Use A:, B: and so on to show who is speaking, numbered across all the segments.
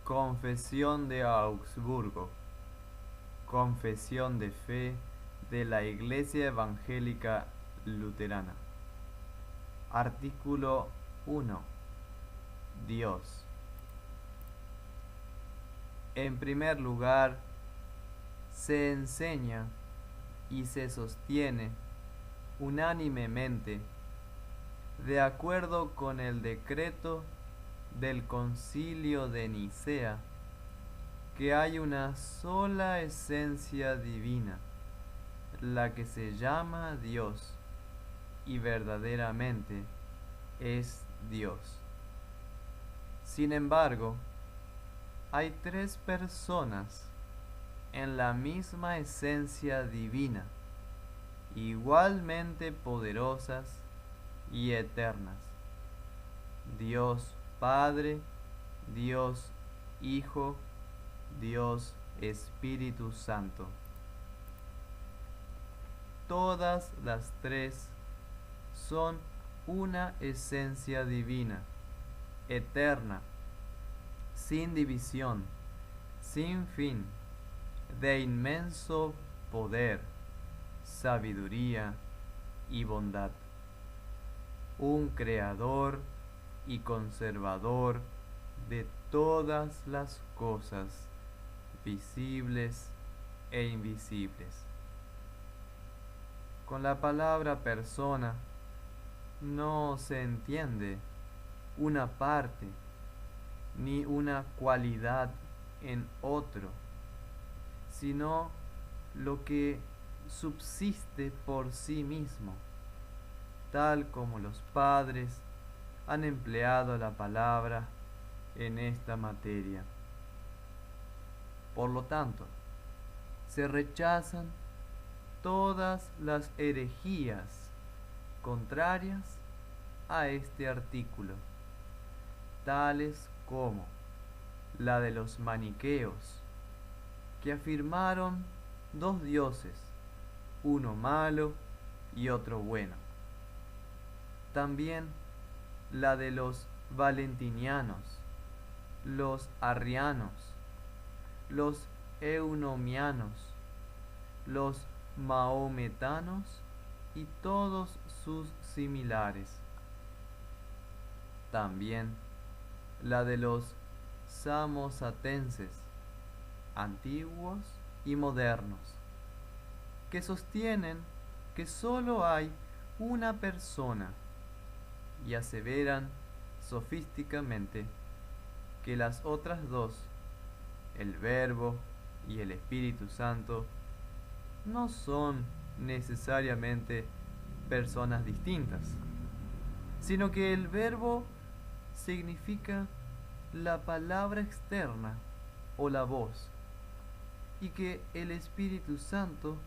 A: Confesión de Augsburgo. Confesión de fe de la Iglesia Evangélica Luterana. Artículo 1. Dios. En primer lugar, se enseña y se sostiene unánimemente, de acuerdo con el decreto del Concilio de Nicea, que hay una sola esencia divina, la que se llama Dios, y verdaderamente es Dios. Sin embargo, hay tres personas en la misma esencia divina, igualmente poderosas y eternas: Dios Padre, Dios Hijo, Dios Espíritu Santo. Todas las tres son una esencia divina, eterna, sin división, sin fin, de inmenso poder, sabiduría y bondad. Un creador y conservador de todas las cosas, visibles e invisibles. Con la palabra persona no se entiende una parte ni una cualidad en otro, sino lo que subsiste por sí mismo, tal como los padres han empleado la palabra en esta materia. Por lo tanto, se rechazan todas las herejías contrarias a este artículo, tales como la de los maniqueos, que afirmaron dos dioses, uno malo y otro bueno. También la de los valentinianos, los arrianos, los eunomianos, los mahometanos y todos sus similares. También la de los samosatenses, antiguos y modernos, que sostienen que sólo hay una persona y aseveran sofísticamente que las otras dos, el Verbo y el Espíritu Santo, no son necesariamente personas distintas, sino que el Verbo significa la palabra externa o la voz, y que el Espíritu Santo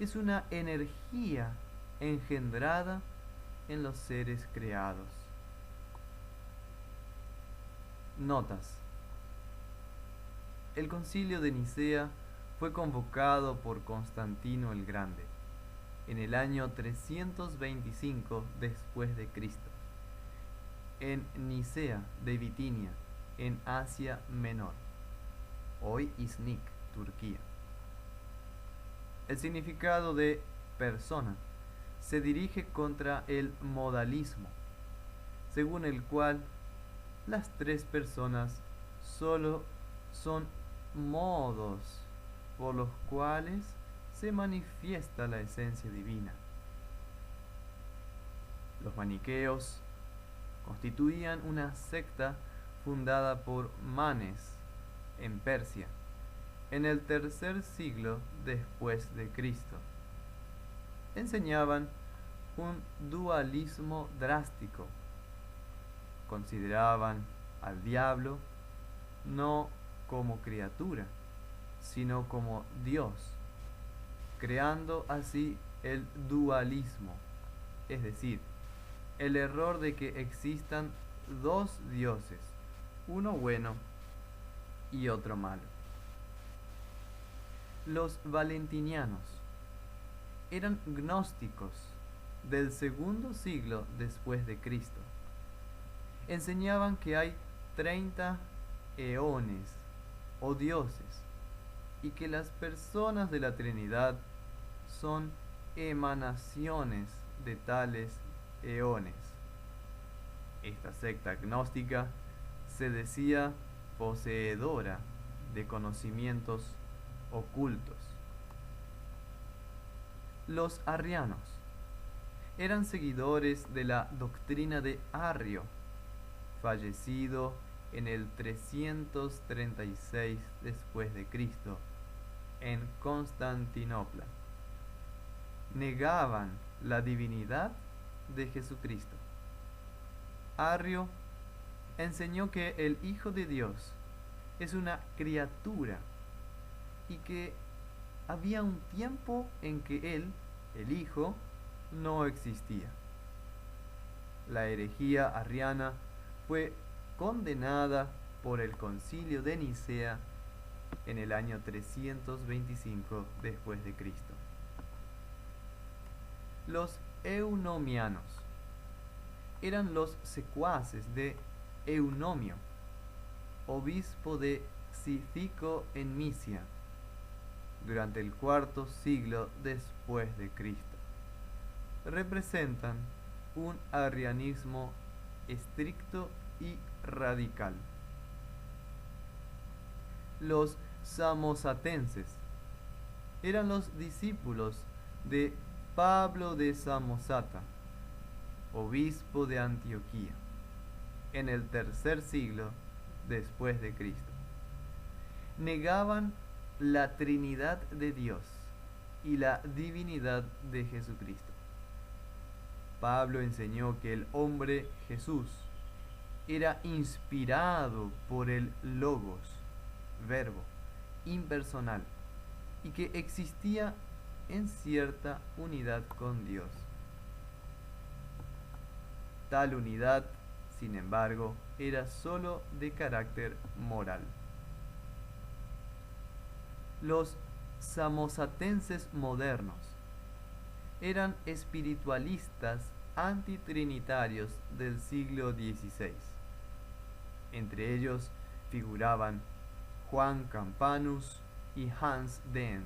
A: es una energía engendrada en los seres creados. Notas. El Concilio de Nicea fue convocado por Constantino el Grande en el año 325 después de Cristo, en Nicea de Bitinia, en Asia Menor, hoy Iznik, Turquía. El significado de persona se dirige contra el modalismo, según el cual las tres personas solo son modos por los cuales se manifiesta la esencia divina. Los maniqueos constituían una secta fundada por Manes en Persia en el tercer siglo después de Cristo. Enseñaban un dualismo drástico. Consideraban al diablo no como criatura, sino como Dios, creando así el dualismo, es decir, el error de que existan dos dioses, uno bueno y otro malo. Los valentinianos eran gnósticos del segundo siglo después de Cristo. Enseñaban que hay 30 eones o dioses y que las personas de la Trinidad son emanaciones de tales eones. Esta secta gnóstica se decía poseedora de conocimientos ocultos. Los arrianos eran seguidores de la doctrina de Arrio, fallecido en el 336 después de Cristo en Constantinopla. Negaban la divinidad de Jesucristo. Arrio enseñó que el Hijo de Dios es una criatura y que había un tiempo en que Él, el Hijo, no existía. La herejía arriana fue condenada por el Concilio de Nicea en el año 325 después de Cristo. Los eunomianos eran los secuaces de Eunomio, obispo de Cícico en Misia, durante el cuarto siglo después de Cristo. Representan un arrianismo estricto y radical. Los samosatenses eran los discípulos de Pablo de Samosata, obispo de Antioquía, en el tercer siglo después de Cristo. Negaban la Trinidad de Dios y la divinidad de Jesucristo. Pablo enseñó que el hombre Jesús era inspirado por el Logos, verbo, impersonal, y que existía en cierta unidad con Dios. Tal unidad, sin embargo, era sólo de carácter moral. Los samosatenses modernos eran espiritualistas antitrinitarios del siglo XVI. Entre ellos figuraban Juan Campanus y Hans Denk.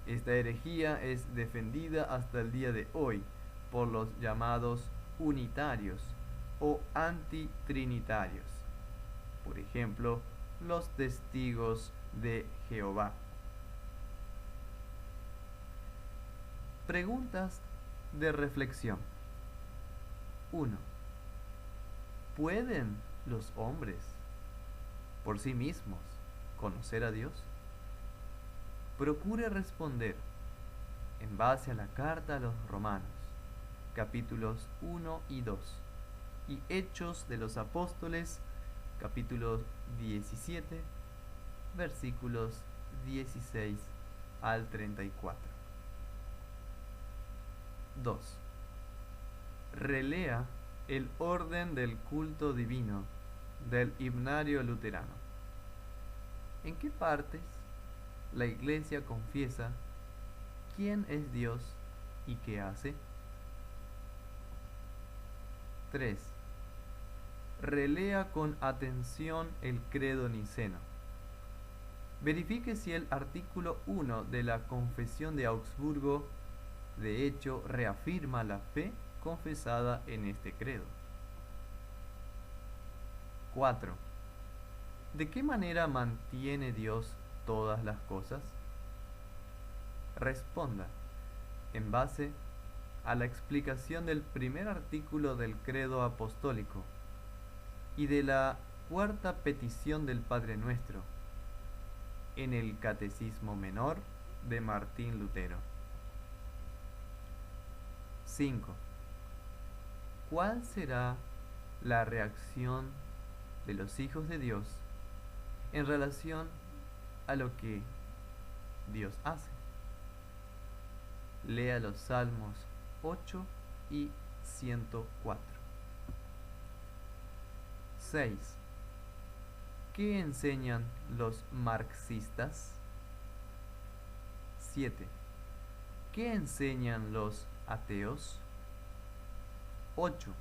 A: Esta herejía es defendida hasta el día de hoy por los llamados unitarios o antitrinitarios, por ejemplo, los testigos de Jehová. Preguntas de reflexión. 1. ¿Pueden los hombres por sí mismos conocer a Dios? Procure responder en base a la carta a los Romanos, capítulos 1 y 2, y Hechos de los Apóstoles, capítulo 17, versículos 16 al 34. 2. Relea el orden del culto divino del himnario luterano. ¿En qué partes la Iglesia confiesa quién es Dios y qué hace? 3. Relea con atención el credo niceno. Verifique si el artículo 1 de la Confesión de Augsburgo de hecho reafirma la fe confesada en este credo. 4. ¿De qué manera mantiene Dios todas las cosas? Responda en base a la explicación del primer artículo del credo apostólico y de la cuarta petición del Padre Nuestro en el Catecismo Menor de Martín Lutero. 5. ¿Cuál será la reacción de los hijos de Dios en relación a lo que Dios hace? Lea los Salmos 8 y 104. 6. ¿Qué enseñan los marxistas? 7. ¿Qué enseñan los ateos? 8.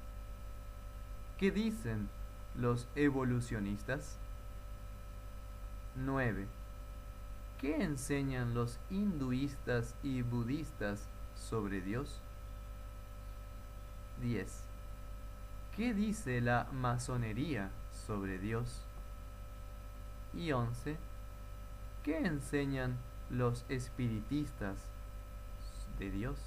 A: ¿Qué dicen los evolucionistas? 9. ¿Qué enseñan los hinduistas y budistas sobre Dios? 10. ¿Qué dice la masonería sobre Dios? Y 11. ¿Qué enseñan los espiritistas de Dios?